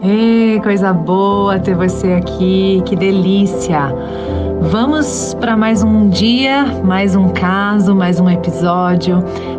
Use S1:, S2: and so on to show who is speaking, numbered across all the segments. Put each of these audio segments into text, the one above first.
S1: Ei, coisa boa ter você aqui, que delícia! Vamos para mais um dia, mais um caso, mais um episódio,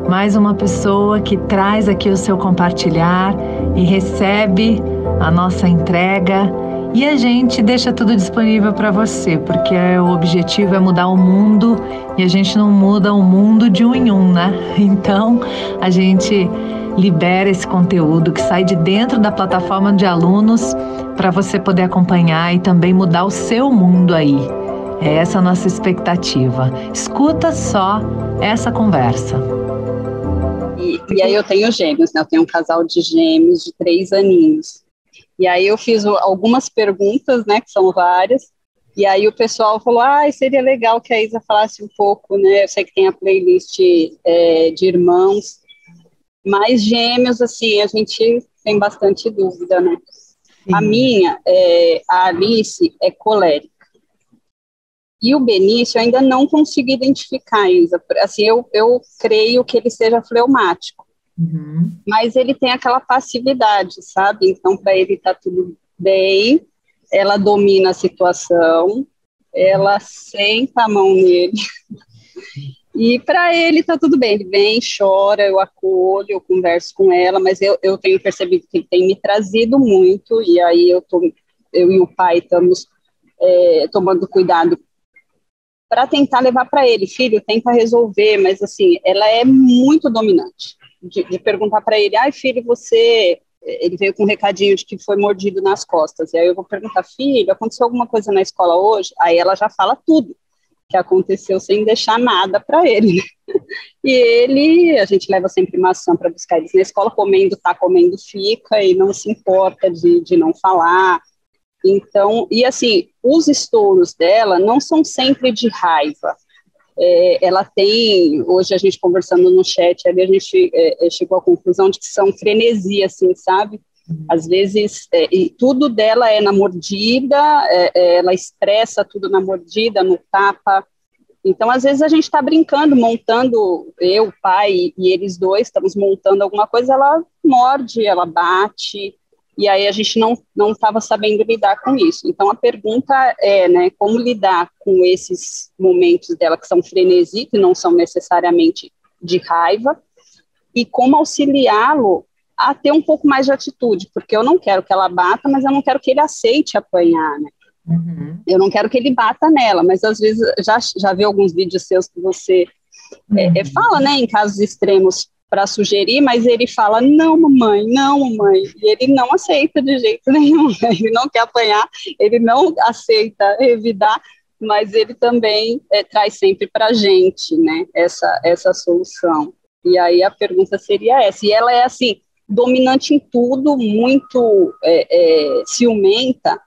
S1: mais uma pessoa que traz aqui o seu compartilhar e recebe a nossa entrega e a gente deixa tudo disponível para você, porque o objetivo é mudar o mundo e a gente não muda o mundo de um em um, né? Então a gente libera esse conteúdo que sai de dentro da plataforma de alunos para você poder acompanhar e também mudar o seu mundo aí. É essa a nossa expectativa. Escuta só essa conversa.
S2: E aí eu tenho gêmeos, né? Eu tenho um casal de gêmeos de 3 aninhos. E aí eu fiz algumas perguntas, né? Que são várias. E aí o pessoal falou, seria legal que a Isa falasse um pouco, né? Eu sei que tem a playlist de irmãos. Mas gêmeos, assim, a gente tem bastante dúvida, né? Sim. A Alice é colérica. E o Benício eu ainda não consegui identificar, Isa. Assim, eu creio que ele seja fleumático. Uhum. Mas ele tem aquela passividade, sabe? Então, para ele tá tudo bem, ela domina a situação, ela senta a mão nele. E para ele tá tudo bem, ele vem, chora, eu acolho, eu converso com ela, mas eu tenho percebido que ele tem me trazido muito, e aí eu e o pai estamos tomando cuidado para tentar levar para ele, filho, tenta resolver, mas assim, ela é muito dominante, de perguntar para ele, filho, ele veio com um recadinho de que foi mordido nas costas, e aí eu vou perguntar, filho, aconteceu alguma coisa na escola hoje? Aí ela já fala tudo que aconteceu sem deixar nada para ele, né? E a gente leva sempre maçã para buscar eles na escola, comendo, fica, e não se importa de não falar. Então, e assim, os estouros dela não são sempre de raiva. Ela tem, hoje a gente conversando no chat, ali a gente chegou à conclusão de que são frenesi, assim, sabe? Às vezes, e tudo dela é na mordida, ela expressa tudo na mordida, no tapa. Então, às vezes a gente está brincando, montando, eu, o pai e eles dois, estamos montando alguma coisa, ela morde, ela bate, e aí a gente não estava sabendo lidar com isso. Então, a pergunta é, né, como lidar com esses momentos dela que são frenesi, que não são necessariamente de raiva, e como auxiliá-lo a ter um pouco mais de atitude, porque eu não quero que ela bata, mas eu não quero que ele aceite apanhar, né? Uhum. Eu não quero que ele bata nela, mas às vezes já vi alguns vídeos seus que você fala, né, em casos extremos para sugerir, mas ele fala, não, mamãe, e ele não aceita de jeito nenhum, ele não quer apanhar, ele não aceita revidar, mas ele também traz sempre para a gente, né, essa solução. E aí a pergunta seria essa, e ela é assim, dominante em tudo, muito ciumenta,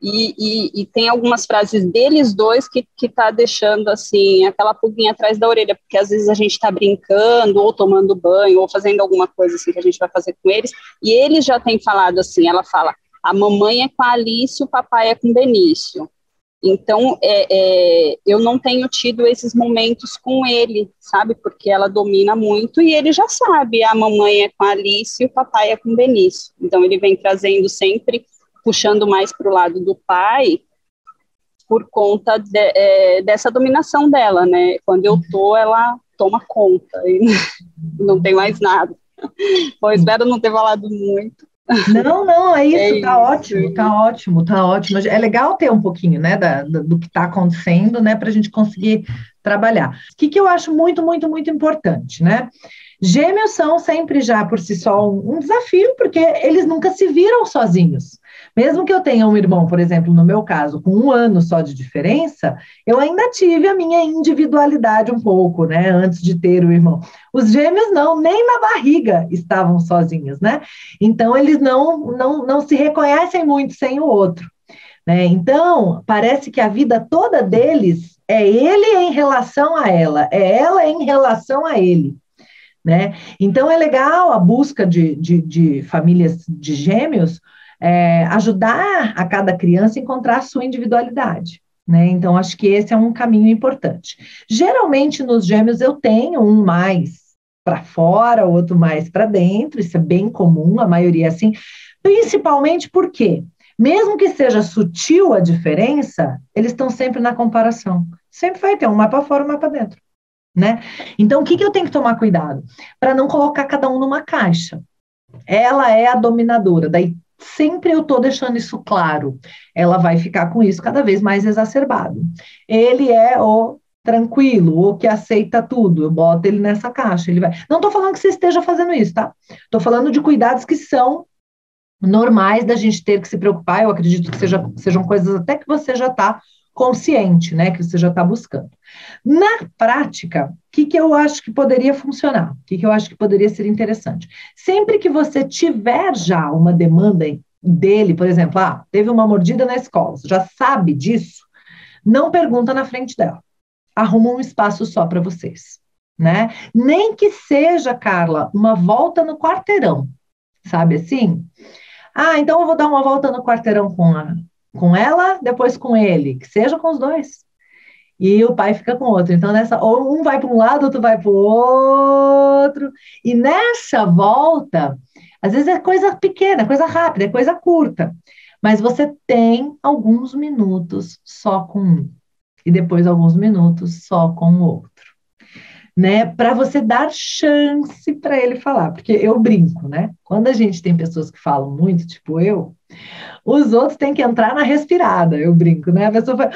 S2: e tem algumas frases deles dois que tá deixando, assim, aquela pulguinha atrás da orelha, porque às vezes a gente está brincando, ou tomando banho, ou fazendo alguma coisa assim que a gente vai fazer com eles, e eles já têm falado assim, ela fala, a mamãe é com a Alice, o papai é com o Benício. Então, eu não tenho tido esses momentos com ele, sabe, porque ela domina muito, e ele já sabe, a mamãe é com a Alice e o papai é com o Benício. Então, ele vem trazendo sempre, puxando mais para o lado do pai, por conta dessa dominação dela, né? Quando eu tô, ela toma conta, e não tem mais nada. Bom, espero não ter falado muito.
S3: Não, é isso, tá ótimo, tá ótimo, tá ótimo. É legal ter um pouquinho, né, do que está acontecendo, né, para a gente conseguir trabalhar. O que eu acho muito, muito, muito importante, né? Gêmeos são sempre já por si só um desafio, porque eles nunca se viram sozinhos. Mesmo que eu tenha um irmão, por exemplo, no meu caso, com 1 ano só de diferença, eu ainda tive a minha individualidade um pouco, né, antes de ter o irmão. Os gêmeos não, nem na barriga estavam sozinhos, né? Então, eles não se reconhecem muito sem o outro, né? Então, parece que a vida toda deles é ele em relação a ela, é ela em relação a ele, né? Então, é legal a busca de famílias de gêmeos, ajudar a cada criança a encontrar a sua individualidade, né? Então, acho que esse é um caminho importante. Geralmente, nos gêmeos, eu tenho um mais para fora, o outro mais para dentro, isso é bem comum, a maioria é assim, principalmente porque, mesmo que seja sutil a diferença, eles estão sempre na comparação. Sempre vai ter um mais para fora, um mais para dentro, né? Então, o que eu tenho que tomar cuidado? Para não colocar cada um numa caixa. Ela é a dominadora, daí sempre eu estou deixando isso claro. Ela vai ficar com isso cada vez mais exacerbado. Ele é o tranquilo, o que aceita tudo, eu boto ele nessa caixa, ele vai. Não estou falando que você esteja fazendo isso, tá? Estou falando de cuidados que são normais da gente ter que se preocupar, eu acredito que sejam coisas até que você já está consciente, né, que você já está buscando. Na prática, o que eu acho que poderia funcionar? O que eu acho que poderia ser interessante? Sempre que você tiver já uma demanda dele, por exemplo, teve uma mordida na escola, você já sabe disso, não pergunta na frente dela. Arruma um espaço só para vocês, né? Nem que seja, Carla, uma volta no quarteirão, sabe assim? Então eu vou dar uma volta no quarteirão com ela, depois com ele, que seja com os dois. E o pai fica com o outro. Então, ou um vai para um lado, outro vai para o outro. E nessa volta, às vezes é coisa pequena, coisa rápida, é coisa curta. Mas você tem alguns minutos só com um. E depois alguns minutos só com o outro. Né, para você dar chance para ele falar, porque eu brinco, né? Quando a gente tem pessoas que falam muito, tipo eu, os outros têm que entrar na respirada, eu brinco, né? A pessoa fala,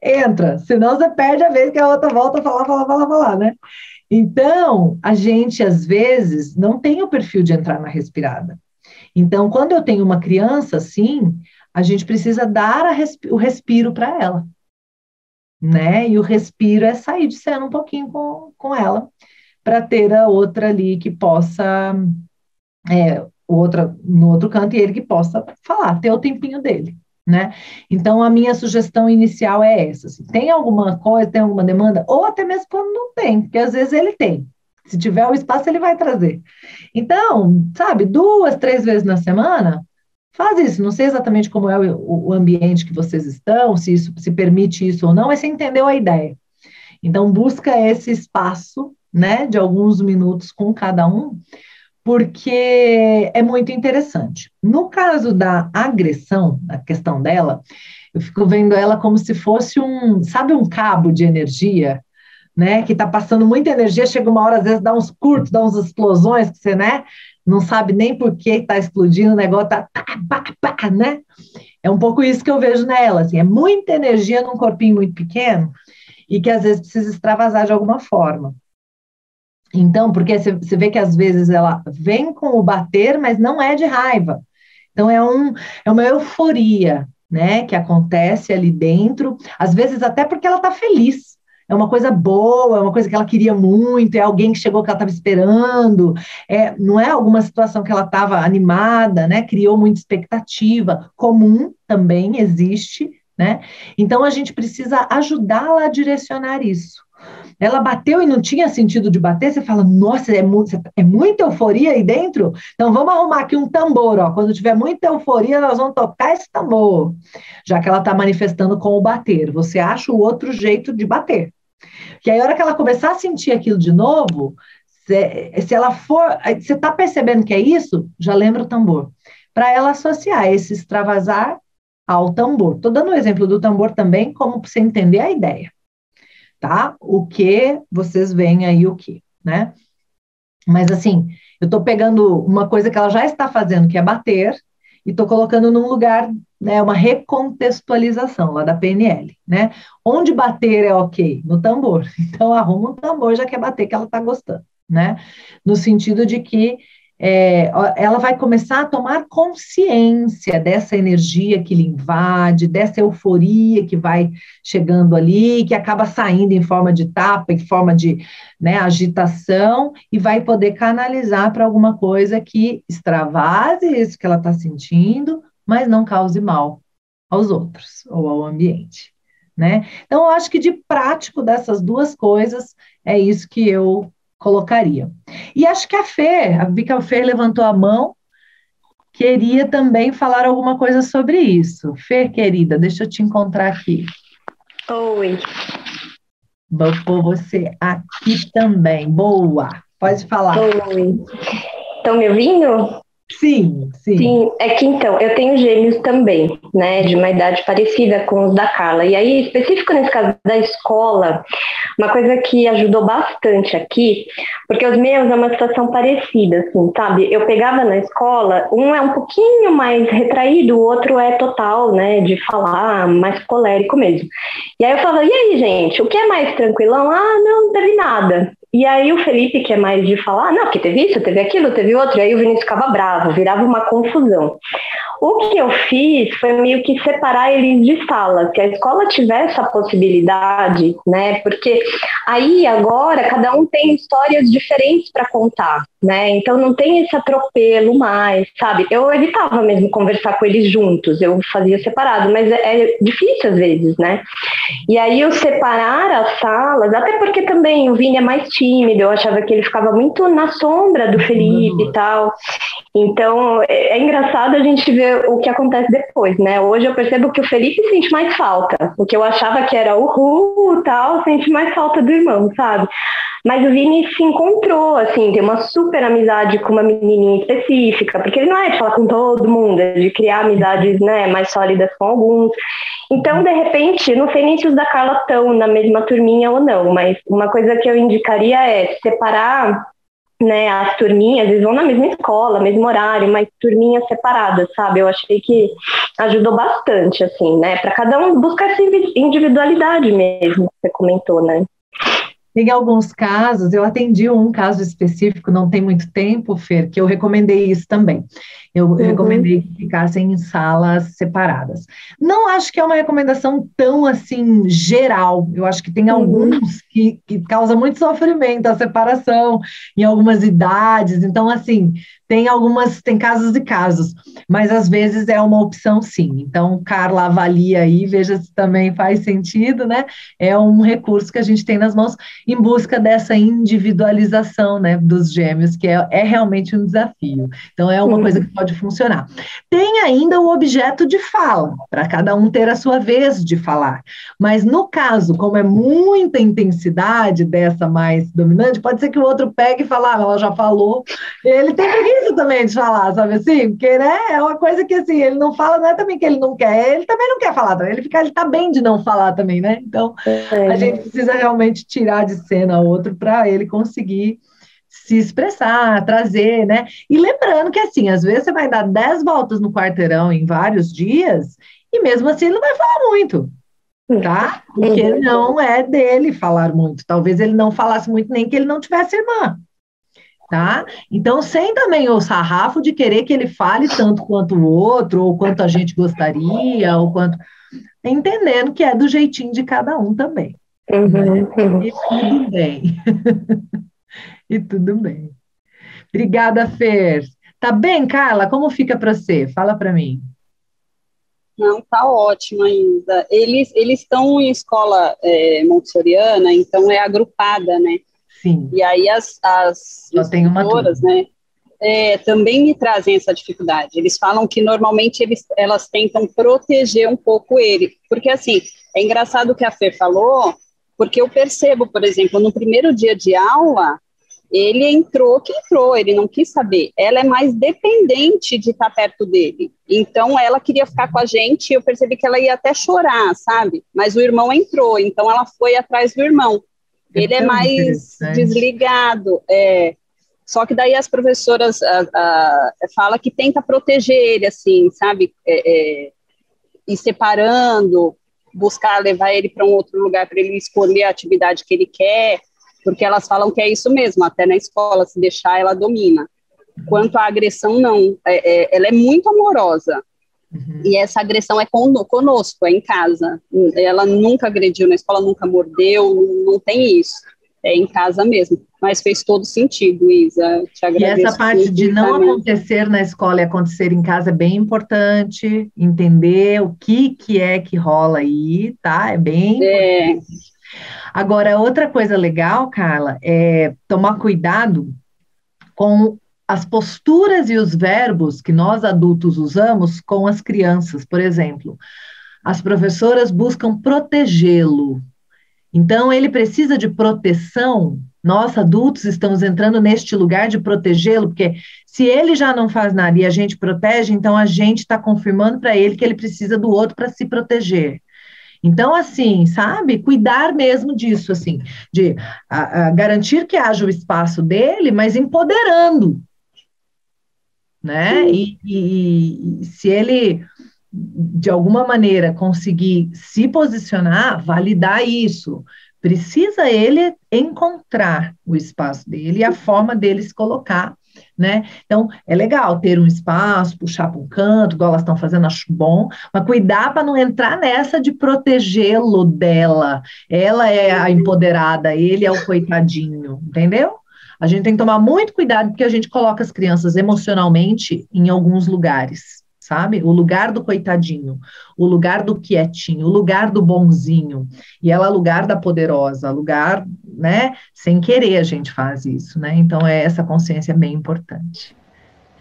S3: entra, senão você perde a vez que a outra volta a falar, né? Então, a gente, às vezes, não tem o perfil de entrar na respirada. Então, quando eu tenho uma criança assim, a gente precisa dar o respiro para ela. Né? E o respiro é sair de cena um pouquinho com ela, para ter a outra ali que possa, outra no outro canto, e ele que possa falar, ter o tempinho dele, né? Então, a minha sugestão inicial é essa, assim, tem alguma coisa, tem alguma demanda, ou até mesmo quando não tem, porque às vezes ele tem, se tiver o espaço, ele vai trazer. Então, sabe, 2, 3 vezes na semana, faz isso, não sei exatamente como é o ambiente que vocês estão, se isso se permite isso ou não, mas você entendeu a ideia. Então, busca esse espaço, né, de alguns minutos com cada um, porque é muito interessante. No caso da agressão, a questão dela, eu fico vendo ela como se fosse sabe, um cabo de energia, né, que está passando muita energia, chega uma hora, às vezes dá uns curtos, dá uns explosões, que você, né, não sabe nem por que está explodindo, o negócio tá, né? É um pouco isso que eu vejo nela, assim, é muita energia num corpinho muito pequeno e que às vezes precisa extravasar de alguma forma. Então, porque você vê que às vezes ela vem com o bater, mas não é de raiva. Então, é uma euforia, né, que acontece ali dentro, às vezes até porque ela está feliz. É uma coisa boa, é uma coisa que ela queria muito, é alguém que chegou que ela estava esperando, não é alguma situação que ela estava animada, né? Criou muita expectativa, comum também existe, né? Então a gente precisa ajudá-la a direcionar isso. Ela bateu e não tinha sentido de bater, você fala, nossa, é muita euforia aí dentro? Então vamos arrumar aqui um tambor, ó. Quando tiver muita euforia, nós vamos tocar esse tambor, já que ela está manifestando com o bater. Você acha o outro jeito de bater. Que aí, a hora que ela começar a sentir aquilo de novo, se ela for, você está percebendo que é isso, já lembra o tambor. Para ela associar esse extravasar ao tambor. Estou dando o exemplo do tambor também, como para você entender a ideia. Tá? O que vocês veem aí, o que, né? Mas assim, eu estou pegando uma coisa que ela já está fazendo, que é bater, e estou colocando num lugar, né, uma recontextualização lá da PNL, né? Onde bater é ok? No tambor. Então, arruma um tambor, já quer bater, que ela está gostando, né? No sentido de que ela vai começar a tomar consciência dessa energia que lhe invade, dessa euforia que vai chegando ali, que acaba saindo em forma de tapa, em forma de, né, agitação, e vai poder canalizar para alguma coisa que extravase isso que ela está sentindo, mas não cause mal aos outros ou ao ambiente, né? Então, eu acho que de prático dessas duas coisas, é isso que eu colocaria. E acho que vi que a Fê levantou a mão, queria também falar alguma coisa sobre isso. Fê, querida, deixa eu te encontrar aqui.
S4: Oi.
S3: Vou pôr você aqui também. Boa. Pode falar.
S4: Oi. Estão me ouvindo?
S3: Sim, sim.
S4: Sim, é que então, eu tenho gêmeos também, né, de uma idade parecida com os da Carla. E aí, específico nesse caso da escola, uma coisa que ajudou bastante aqui, porque os meus é uma situação parecida, assim, sabe? Eu pegava na escola, um é um pouquinho mais retraído, o outro é total, né, de falar, mais colérico mesmo. E aí eu falava, e aí, gente, o que é mais tranquilão? Ah, não teve nada. E aí o Felipe, que é mais de falar, não, porque teve isso, teve aquilo, teve outro, e aí o Vinícius ficava bravo, virava uma confusão. O que eu fiz foi meio que separar eles de sala, que a escola tivesse essa possibilidade, né? Porque aí agora cada um tem histórias diferentes para contar, né? Então não tem esse atropelo mais, sabe? Eu evitava mesmo conversar com eles juntos, eu fazia separado, mas é difícil às vezes, né? E aí eu separar as salas, até porque também o Vini é mais tímido, eu achava que ele ficava muito na sombra do Felipe e tal. Então, é engraçado a gente ver o que acontece depois, né? Hoje eu percebo que o Felipe sente mais falta. O que eu achava que era uhul e tal, sente mais falta do irmão, sabe? Mas o Vini se encontrou, assim, tem uma super amizade com uma menininha específica, porque ele não é de falar com todo mundo, é de criar amizades, né, mais sólidas com alguns. Então, de repente, não sei nem se os da Carla estão na mesma turminha ou não, mas uma coisa que eu indicaria é separar, né, as turminhas, eles vão na mesma escola, mesmo horário, mas turminhas separadas, sabe? Eu achei que ajudou bastante, assim, né, para cada um buscar essa individualidade mesmo, que você comentou, né?
S3: Tem alguns casos, eu atendi um caso específico, não tem muito tempo, Fer, que eu recomendei isso também. Eu recomendei que ficassem em salas separadas. Não acho que é uma recomendação tão, assim, geral. Eu acho que tem alguns que causam muito sofrimento a separação em algumas idades. Então, assim, tem casos e casos, mas às vezes é uma opção, sim. Então, Carla, avalia aí, veja se também faz sentido, né? É um recurso que a gente tem nas mãos em busca dessa individualização, né, dos gêmeos, que é realmente um desafio. Então, é uma coisa que pode funcionar. Tem ainda o objeto de fala, para cada um ter a sua vez de falar. Mas, no caso, como é muita intensidade dessa mais dominante, pode ser que o outro pegue e fale, ela já falou. Ele tem preguiça também de falar, sabe assim? Porque, né, é uma coisa que, assim, ele não fala, não é também que ele não quer, ele também não quer falar, ele tá bem de não falar também, né? Então, a gente precisa realmente tirar de cena outro para ele conseguir se expressar, trazer, né? E lembrando que, assim, às vezes você vai dar 10 voltas no quarteirão em vários dias e mesmo assim ele não vai falar muito, tá? Porque não é dele falar muito. Talvez ele não falasse muito nem que ele não tivesse irmã, tá? Então, sem também o sarrafo de querer que ele fale tanto quanto o outro, ou quanto a gente gostaria, ou quanto... Entendendo que é do jeitinho de cada um também. E tudo bem. E tudo bem. Obrigada, Fer. Tá bem, Carla? Como fica para você? Fala para mim.
S2: Não, tá ótimo ainda. Eles estão em escola montessoriana, então é agrupada, né?
S3: Sim.
S2: E aí as instrutoras, né, também me trazem essa dificuldade. Eles falam que normalmente elas tentam proteger um pouco ele. Porque, assim, é engraçado o que a Fer falou, porque eu percebo, por exemplo, no primeiro dia de aula, ele entrou, ele não quis saber. Ela é mais dependente de estar perto dele. Então, ela queria ficar com a gente, eu percebi que ela ia até chorar, sabe? Mas o irmão entrou, então ela foi atrás do irmão. Ele é mais desligado, Só que daí as professoras falam que tenta proteger ele, assim, sabe? Ir separando, buscar levar ele para um outro lugar para ele escolher a atividade que ele quer, porque elas falam que é isso mesmo, até na escola, se deixar, ela domina. Quanto à agressão, não. Ela é muito amorosa. E essa agressão é conosco, é em casa. Ela nunca agrediu na escola, nunca mordeu, não tem isso. É em casa mesmo. Mas fez todo sentido, Isa. Te agradeço.
S3: E essa parte de não acontecer na escola e acontecer em casa é bem importante, entender o que é que rola aí, tá? É bem importante. Agora, outra coisa legal, Carla, é tomar cuidado com as posturas e os verbos que nós adultos usamos com as crianças. Por exemplo, as professoras buscam protegê-lo. Então, ele precisa de proteção, nós adultos estamos entrando neste lugar de protegê-lo, porque se ele já não faz nada e a gente protege, então a gente está confirmando para ele que ele precisa do outro para se proteger. Então, assim, sabe, cuidar mesmo disso, assim, de garantir que haja o espaço dele, mas empoderando, né? E se ele, de alguma maneira, conseguir se posicionar, validar isso, precisa ele encontrar o espaço dele e a forma dele se colocar, né? Então, é legal ter um espaço, puxar para um canto, igual elas estão fazendo, acho bom, mas cuidar para não entrar nessa de protegê-lo dela. Ela é a empoderada, ele é o coitadinho, entendeu? A gente tem que tomar muito cuidado, porque a gente coloca as crianças emocionalmente em alguns lugares, sabe? O lugar do coitadinho, o lugar do quietinho, o lugar do bonzinho, e ela é o lugar da poderosa, lugar, né? Sem querer a gente faz isso, né? Então, essa consciência é bem importante.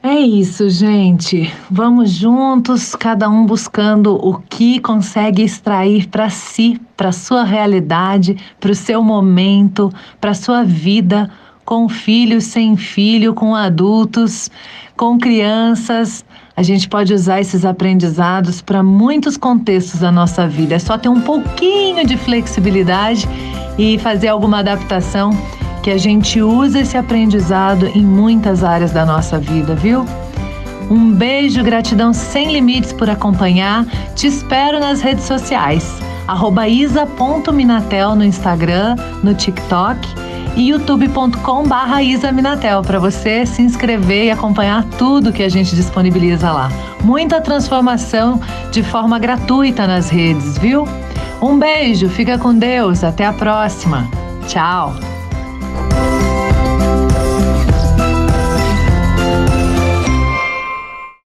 S1: É isso, gente. Vamos juntos, cada um buscando o que consegue extrair para si, para sua realidade, para o seu momento, para a sua vida, com filho, sem filho, com adultos, com crianças. A gente pode usar esses aprendizados para muitos contextos da nossa vida. É só ter um pouquinho de flexibilidade e fazer alguma adaptação, que a gente usa esse aprendizado em muitas áreas da nossa vida, viu? Um beijo, gratidão sem limites por acompanhar. Te espero nas redes sociais. @isa.minatel no Instagram, no TikTok e youtube.com/isaminatel para você se inscrever e acompanhar tudo que a gente disponibiliza lá. Muita transformação de forma gratuita nas redes, viu? Um beijo, fica com Deus, até a próxima. Tchau!